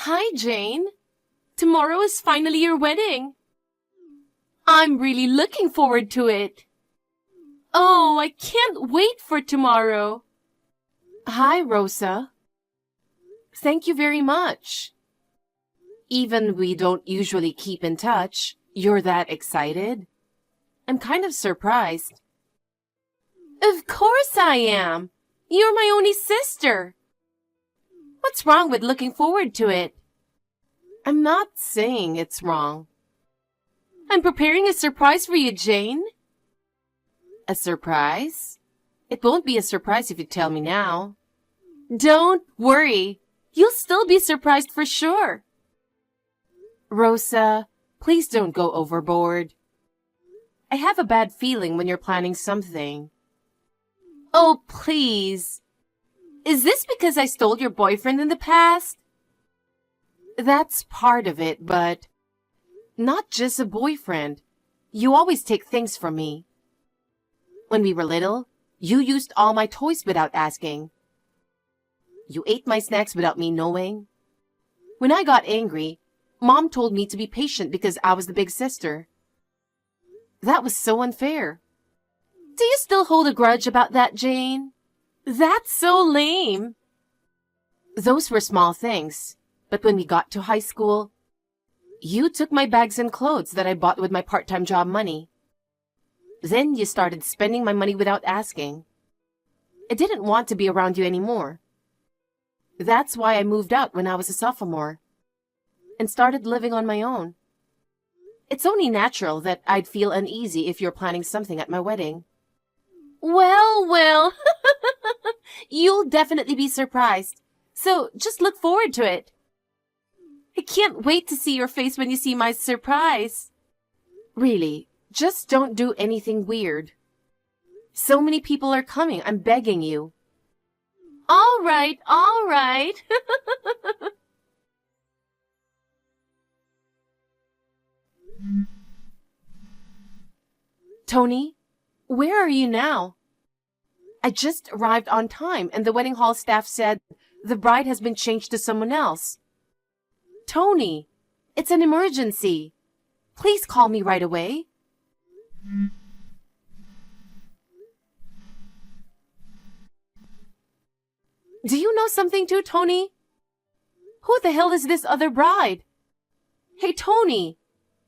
Hi, Jane. Tomorrow is finally your wedding. I'm really looking forward to it. Oh, I can't wait for tomorrow. Hi, Rosa. Thank you very much. Even we don't usually keep in touch, you're that excited? I'm kind of surprised. Of course I am. You're my only sister. What's wrong with looking forward to it? I'm not saying it's wrong. I'm preparing a surprise for you, Jane. A surprise? It won't be a surprise if you tell me now. Don't worry. You'll still be surprised for sure. Rosa, please don't go overboard. I have a bad feeling when you're planning something. Oh, please. Is this because I stole your boyfriend in the past? That's part of it, but not just a boyfriend. You always take things from me. When we were little, you used all my toys without asking. You ate my snacks without me knowing. When I got angry, Mom told me to be patient because I was the big sister. That was so unfair. Do you still hold a grudge about that, Jane? That's so lame. Those were small things, but when we got to high school, you took my bags and clothes that I bought with my part-time job money. Then you started spending my money without asking. I didn't want to be around you anymore. That's why I moved out when I was a sophomore and started living on my own. It's only natural that I'd feel uneasy if you're planning something at my wedding. Well, you'll definitely be surprised, so just look forward to it. I can't wait to see your face when you see my surprise. Really, just don't do anything weird. So many people are coming, I'm begging you. All right. Tony, where are you now? I just arrived on time and the wedding hall staff said the bride has been changed to someone else. Tony, it's an emergency. Please call me right away. Do you know something too, Tony? Who the hell is this other bride? Hey, Tony,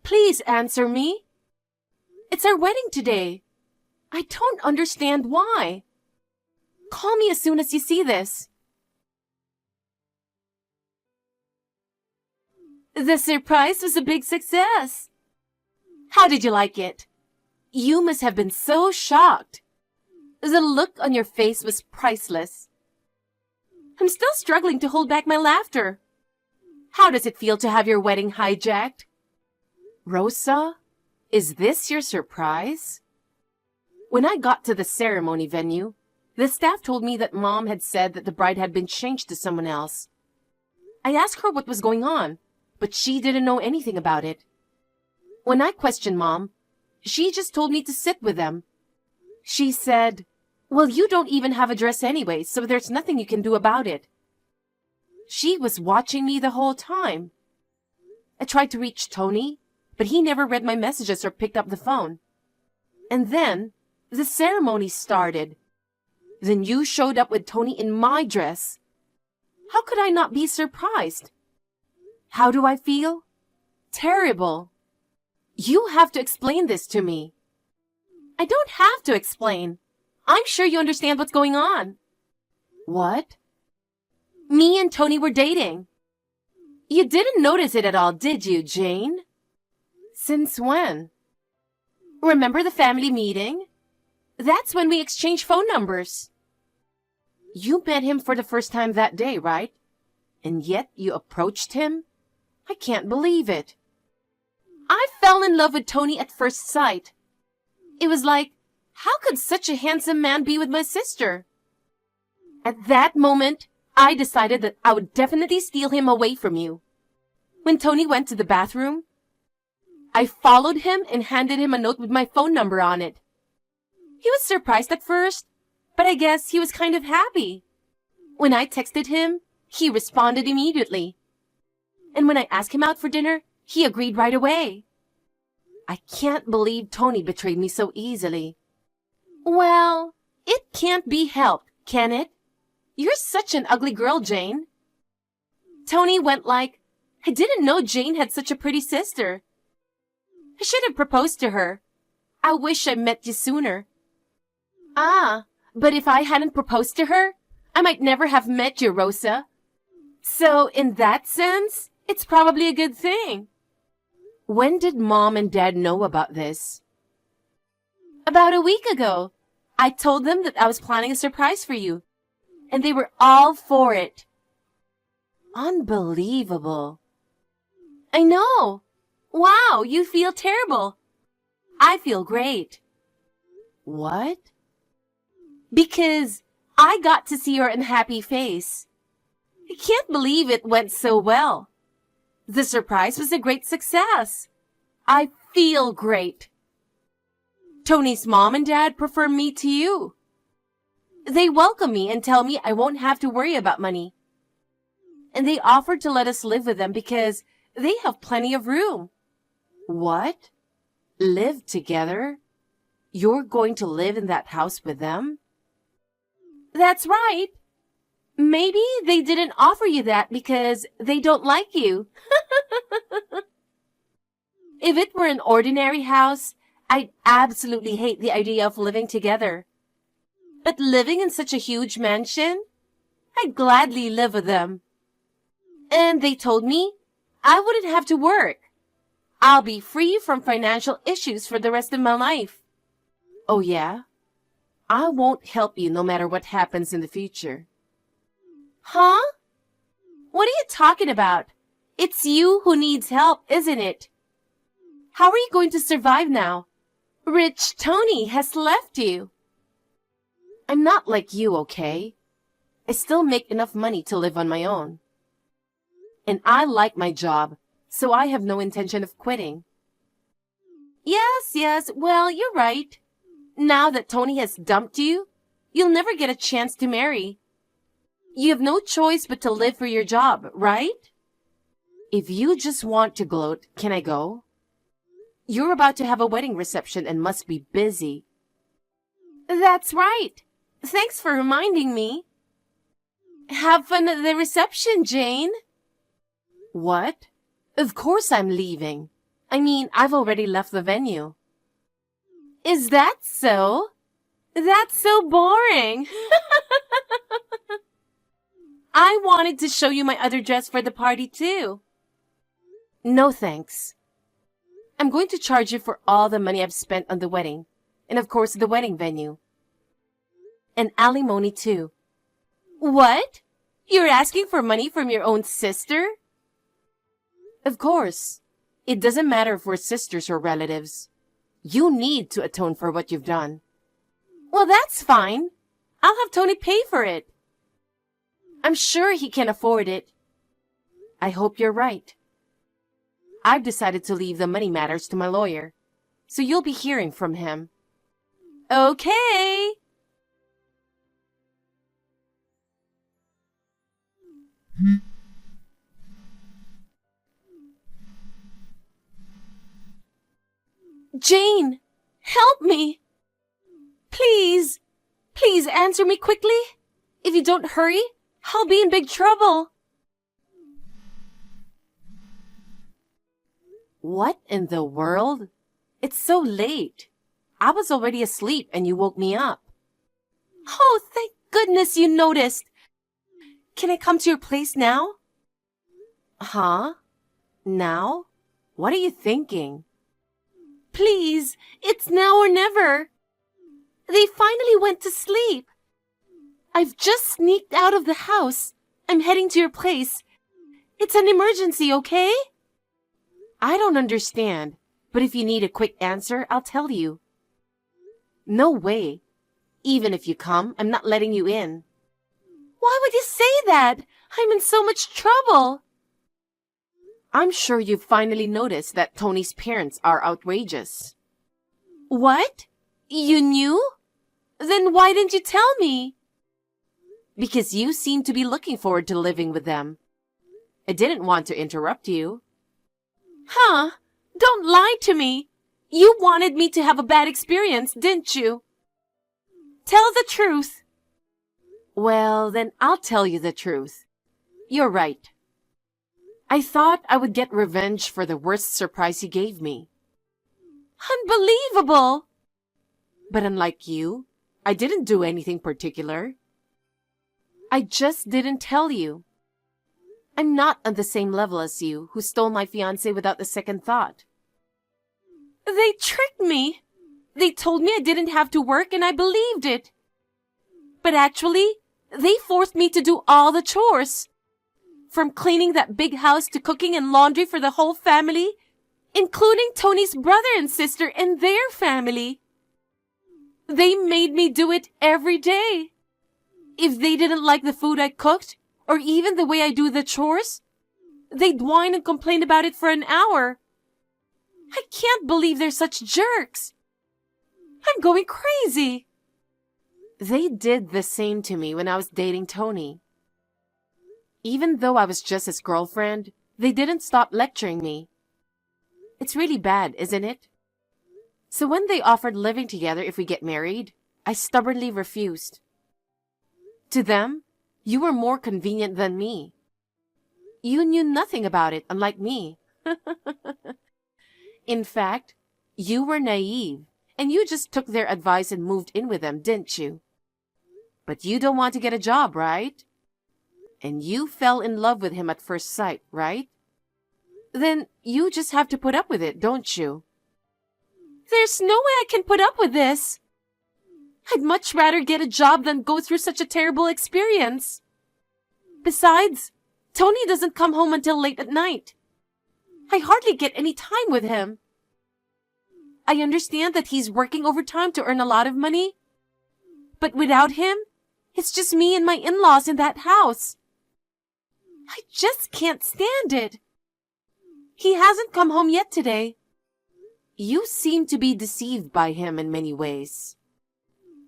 please answer me. It's our wedding today. I don't understand why. Call me as soon as you see this. The surprise was a big success. How did you like it? You must have been so shocked. The look on your face was priceless. I'm still struggling to hold back my laughter. How does it feel to have your wedding hijacked? Rosa, is this your surprise? When I got to the ceremony venue, the staff told me that Mom had said that the bride had been changed to someone else. I asked her what was going on, but she didn't know anything about it. When I questioned Mom, she just told me to sit with them. She said, "Well, you don't even have a dress anyway, so there's nothing you can do about it." She was watching me the whole time. I tried to reach Tony, but he never read my messages or picked up the phone. And then the ceremony started. Then you showed up with Tony in my dress. How could I not be surprised? How do I feel? Terrible. You have to explain this to me. I don't have to explain. I'm sure you understand what's going on. What? Me and Tony were dating. You didn't notice it at all, did you, Jane? Since when? Remember the family meeting? That's when we exchanged phone numbers. You met him for the first time that day, right? And yet you approached him? I can't believe it. I fell in love with Tony at first sight. It was like, how could such a handsome man be with my sister? At that moment, I decided that I would definitely steal him away from you. When Tony went to the bathroom, I followed him and handed him a note with my phone number on it. He was surprised at first, but I guess he was kind of happy. When I texted him, he responded immediately. And when I asked him out for dinner, he agreed right away. I can't believe Tony betrayed me so easily. Well, it can't be helped, can it? You're such an ugly girl, Jane. Tony went like, I didn't know Jane had such a pretty sister. I should have proposed to her. I wish I met you sooner. Ah, but if I hadn't proposed to her, I might never have met you, Rosa. So in that sense, it's probably a good thing. When did Mom and Dad know about this? About a week ago. I told them that I was planning a surprise for you, and they were all for it. Unbelievable. I know. Wow, you feel terrible. I feel great. What? Because I got to see your unhappy face. I can't believe it went so well. The surprise was a great success. I feel great. Tony's mom and dad prefer me to you. They welcome me and tell me I won't have to worry about money. And they offered to let us live with them because they have plenty of room. What? Live together? You're going to live in that house with them? That's right. Maybe they didn't offer you that because they don't like you. If it were an ordinary house, I'd absolutely hate the idea of living together. But living in such a huge mansion, I'd gladly live with them. And they told me I wouldn't have to work. I'll be free from financial issues for the rest of my life. Oh yeah? I won't help you no matter what happens in the future. Huh? What are you talking about? It's you who needs help, isn't it? How are you going to survive now? Rich Tony has left you. I'm not like you, okay? I still make enough money to live on my own. And I like my job, so I have no intention of quitting. Yes, well, you're right. Now that Tony has dumped you, you'll never get a chance to marry. You have no choice but to live for your job, right? If you just want to gloat, can I go? You're about to have a wedding reception and must be busy. That's right. Thanks for reminding me. Have fun at the reception, Jane. What? Of course I'm leaving. I mean, I've already left the venue. Is that so? That's so boring. I wanted to show you my other dress for the party too. No thanks. I'm going to charge you for all the money I've spent on the wedding, and of course the wedding venue. And alimony too. What? You're asking for money from your own sister? Of course. It doesn't matter if we're sisters or relatives. You need to atone for what you've done. Well, that's fine. I'll have Tony pay for it. I'm sure he can afford it. I hope you're right. I've decided to leave the money matters to my lawyer, so you'll be hearing from him. Okay. Jane, help me. Please answer me quickly. If you don't hurry, I'll be in big trouble. What in the world? It's so late. I was already asleep and you woke me up. Oh, thank goodness you noticed. Can I come to your place now? Huh? Now? What are you thinking? Please, it's now or never. They finally went to sleep. I've just sneaked out of the house. I'm heading to your place. It's an emergency, okay? I don't understand, but if you need a quick answer, I'll tell you. No way. Even if you come, I'm not letting you in. Why would you say that? I'm in so much trouble. I'm sure you've finally noticed that Tony's parents are outrageous. What? You knew? Then why didn't you tell me? Because you seem to be looking forward to living with them. I didn't want to interrupt you. Huh? Don't lie to me. You wanted me to have a bad experience, didn't you? Tell the truth. Well, then I'll tell you the truth. You're right. I thought I would get revenge for the worst surprise he gave me. Unbelievable! But unlike you, I didn't do anything particular. I just didn't tell you. I'm not on the same level as you, who stole my fiancé without a second thought. They tricked me. They told me I didn't have to work and I believed it. But actually, they forced me to do all the chores. From cleaning that big house to cooking and laundry for the whole family, including Tony's brother and sister and their family. They made me do it every day. If they didn't like the food I cooked, or even the way I do the chores, they'd whine and complain about it for an hour. I can't believe they're such jerks. I'm going crazy. They did the same to me when I was dating Tony. Even though I was just his girlfriend, they didn't stop lecturing me. It's really bad, isn't it? So when they offered living together if we get married, I stubbornly refused. To them, you were more convenient than me. You knew nothing about it, unlike me. In fact, you were naive, and you just took their advice and moved in with them, didn't you? But you don't want to get a job, right? And you fell in love with him at first sight, right? Then you just have to put up with it, don't you? There's no way I can put up with this. I'd much rather get a job than go through such a terrible experience. Besides, Tony doesn't come home until late at night. I hardly get any time with him. I understand that he's working overtime to earn a lot of money. But without him, it's just me and my in-laws in that house. I just can't stand it. He hasn't come home yet today. You seem to be deceived by him in many ways.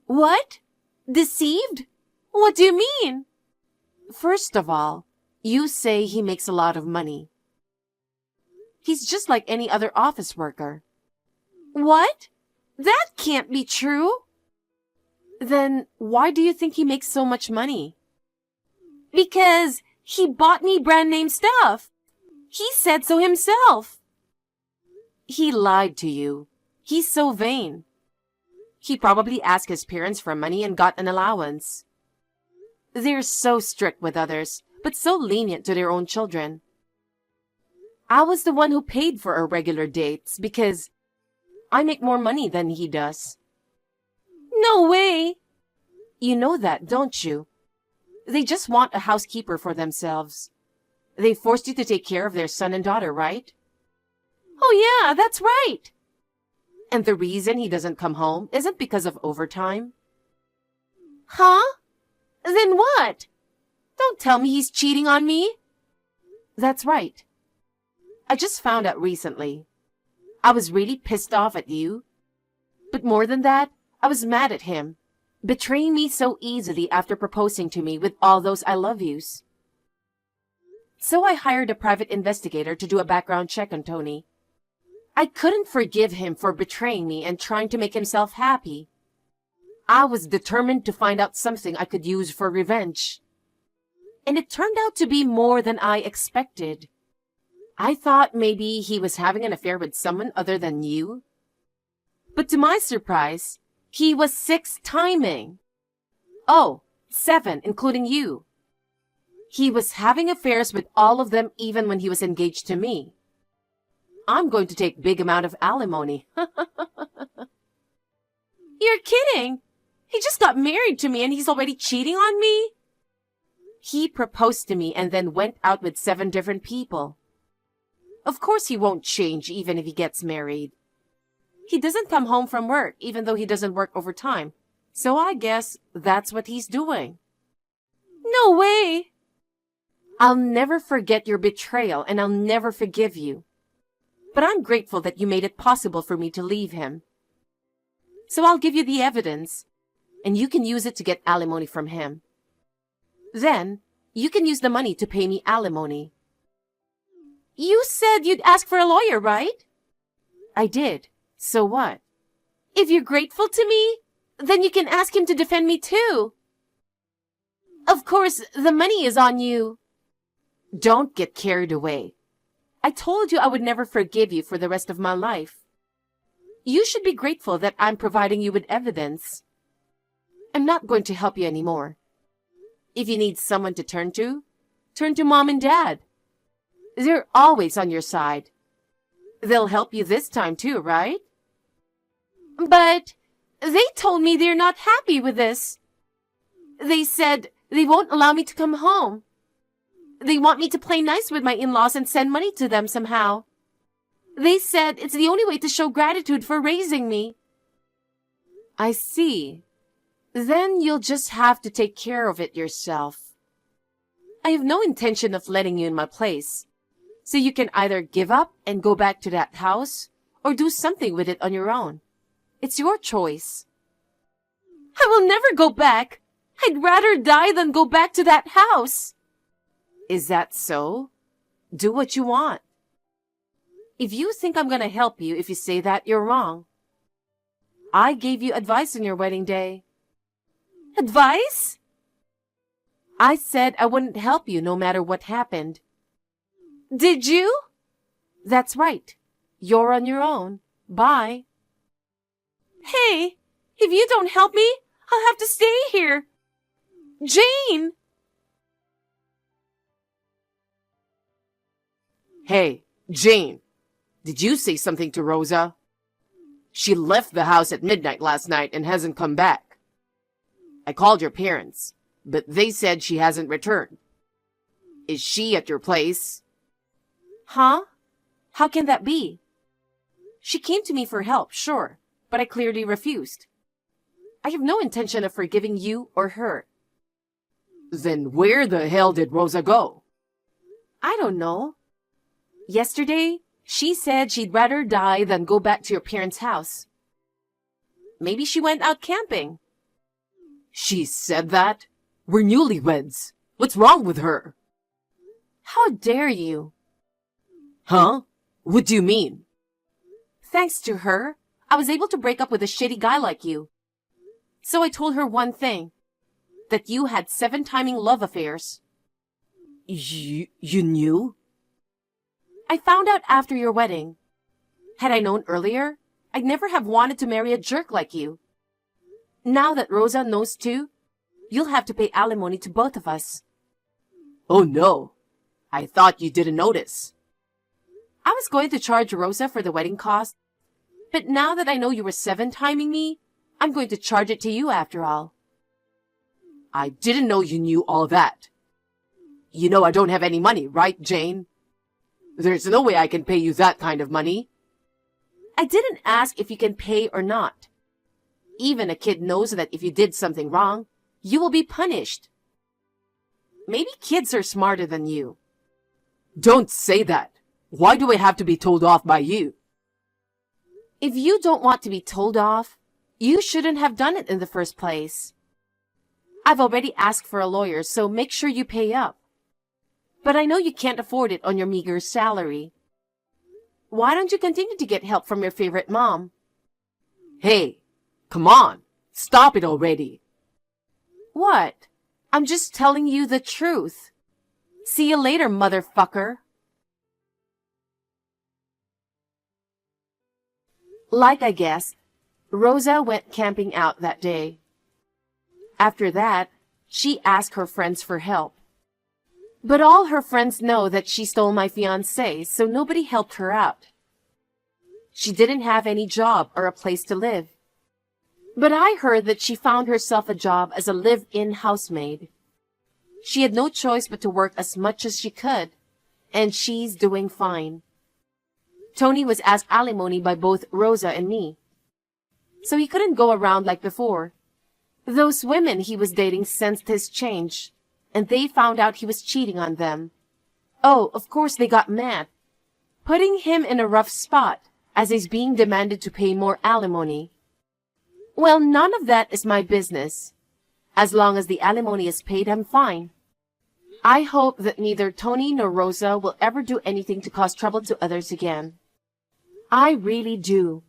What? Deceived? What do you mean? First of all, you say he makes a lot of money. He's just like any other office worker. What? That can't be true. Then why do you think he makes so much money? Because he bought me brand name stuff. He said so himself. He lied to you. He's so vain. He probably asked his parents for money and got an allowance. They're so strict with others, but so lenient to their own children. I was the one who paid for our regular dates because I make more money than he does. No way! You know that, don't you? They just want a housekeeper for themselves. They forced you to take care of their son and daughter, right? Oh yeah, that's right. And the reason he doesn't come home isn't because of overtime? Huh? Then what? Don't tell me he's cheating on me. That's right. I just found out recently. I was really pissed off at you. But more than that, I was mad at him, betraying me so easily after proposing to me with all those I love yous. So I hired a private investigator to do a background check on Tony. I couldn't forgive him for betraying me and trying to make himself happy. I was determined to find out something I could use for revenge. And it turned out to be more than I expected. I thought maybe he was having an affair with someone other than you. But to my surprise, he was 6 timing. Oh, 7, including you. He was having affairs with all of them even when he was engaged to me. I'm going to take big amount of alimony. You're kidding! He just got married to me and he's already cheating on me? He proposed to me and then went out with 7 different people. Of course he won't change even if he gets married. He doesn't come home from work even though he doesn't work overtime. So I guess that's what he's doing. No way! I'll never forget your betrayal and I'll never forgive you. But I'm grateful that you made it possible for me to leave him. So I'll give you the evidence, and you can use it to get alimony from him. Then, you can use the money to pay me alimony. You said you'd ask for a lawyer, right? I did. So what? If you're grateful to me, then you can ask him to defend me too. Of course, the money is on you. Don't get carried away. I told you I would never forgive you for the rest of my life. You should be grateful that I'm providing you with evidence. I'm not going to help you anymore. If you need someone to turn to Mom and Dad. They're always on your side. They'll help you this time too, right? But they told me they're not happy with this. They said they won't allow me to come home. They want me to play nice with my in-laws and send money to them somehow. They said it's the only way to show gratitude for raising me. I see. Then you'll just have to take care of it yourself. I have no intention of letting you in my place. So you can either give up and go back to that house or do something with it on your own. It's your choice. I will never go back. I'd rather die than go back to that house. Is that so? Do what you want. If you think I'm going to help you if you say that, you're wrong. I gave you advice on your wedding day. Advice? I said I wouldn't help you no matter what happened. Did you? That's right. You're on your own. Bye. Hey, if you don't help me, I'll have to stay here. Jane! Hey, Jane, did you say something to Rosa? She left the house at midnight last night and hasn't come back. I called your parents, but they said she hasn't returned. Is she at your place? Huh? How can that be? She came to me for help, sure, but I clearly refused. I have no intention of forgiving you or her. Then where the hell did Rosa go? I don't know. Yesterday, she said she'd rather die than go back to your parents' house. Maybe she went out camping. She said that? We're newlyweds. What's wrong with her? How dare you? Huh? What do you mean? Thanks to her, I was able to break up with a shitty guy like you. So I told her one thing. That you had 7-timing love affairs. You knew? I found out after your wedding. Had I known earlier, I'd never have wanted to marry a jerk like you. Now that Rosa knows too, you'll have to pay alimony to both of us. Oh no. I thought you didn't notice. I was going to charge Rosa for the wedding cost, but now that I know you were 7-timing me, I'm going to charge it to you after all. I didn't know you knew all that. You know I don't have any money, right, Jane? There's no way I can pay you that kind of money. I didn't ask if you can pay or not. Even a kid knows that if you did something wrong, you will be punished. Maybe kids are smarter than you. Don't say that. Why do I have to be told off by you? If you don't want to be told off, you shouldn't have done it in the first place. I've already asked for a lawyer, so make sure you pay up. But I know you can't afford it on your meager salary. Why don't you continue to get help from your favorite mom? Hey, come on. Stop it already. What? I'm just telling you the truth. See you later, motherfucker. Like I guessed, Rosa went camping out that day. After that, she asked her friends for help. But all her friends know that she stole my fiancé, so nobody helped her out. She didn't have any job or a place to live. But I heard that she found herself a job as a live-in housemaid. She had no choice but to work as much as she could, and she's doing fine. Tony was asked alimony by both Rosa and me, so he couldn't go around like before. Those women he was dating sensed his change, and they found out he was cheating on them. Oh, of course they got mad, putting him in a rough spot as he's being demanded to pay more alimony. Well, none of that is my business. As long as the alimony is paid, I'm fine. I hope that neither Tony nor Rosa will ever do anything to cause trouble to others again. I really do.